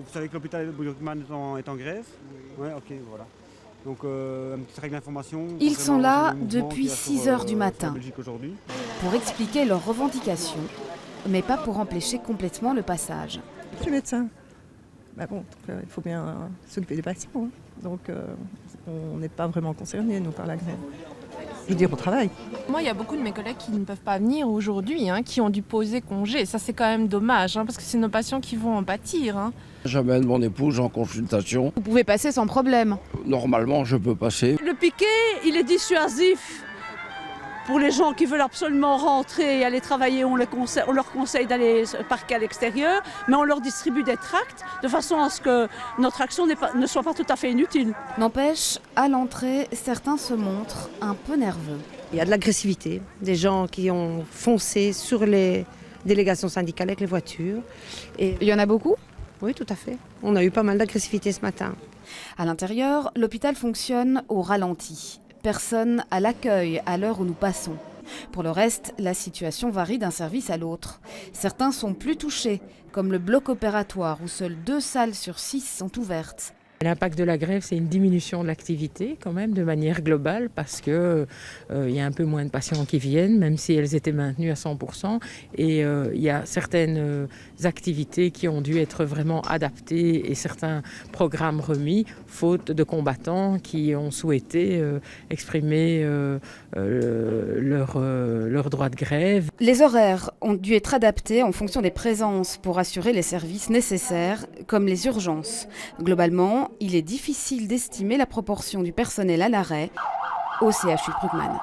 Vous savez que l'hôpital Bruckmann est en grève? Oui. Ouais, ok, voilà. Donc, une petite règle d'information. Ils sont là le mouvement depuis qu'il y a 6 heures du sur matin la Belgique aujourd'hui. pour expliquer leurs revendications, mais pas pour empêcher complètement le passage. Je suis médecin. Bah bon, il faut bien s'occuper des patients. Hein. Donc on n'est pas vraiment concernés, nous, par la grève. Je veux dire, au travail. Moi, il y a beaucoup de mes collègues qui ne peuvent pas venir aujourd'hui, qui ont dû poser congé. Ça, c'est quand même dommage, parce que c'est nos patients qui vont en pâtir. J'amène mon épouse en consultation. Vous pouvez passer sans problème. Normalement, je peux passer. Le piquet, il est dissuasif. Pour les gens qui veulent absolument rentrer et aller travailler, on leur conseille d'aller parquer à l'extérieur, mais on leur distribue des tracts de façon à ce que notre action ne soit pas tout à fait inutile. N'empêche, à l'entrée, certains se montrent un peu nerveux. Il y a de l'agressivité, des gens qui ont foncé sur les délégations syndicales avec les voitures. Et Il y en a beaucoup ? oui, tout à fait. On a eu pas mal d'agressivité ce matin. À l'intérieur, l'hôpital fonctionne au ralenti. Personne à l'accueil à l'heure où nous passons. Pour le reste, la situation varie d'un service à l'autre. Certains sont plus touchés, comme le bloc opératoire où seules 2 salles sur 6 sont ouvertes. L'impact de la grève, c'est une diminution de l'activité quand même de manière globale parce que il y a un peu moins de patients qui viennent, même si elles étaient maintenues à 100%. Et il y a certaines activités qui ont dû être vraiment adaptées et certains programmes remis, faute de combattants qui ont souhaité exprimer leur droit de grève. Les horaires ont dû être adaptés en fonction des présences pour assurer les services nécessaires, comme les urgences. Globalement, il est difficile d'estimer la proportion du personnel à l'arrêt au CHU Bruckmann.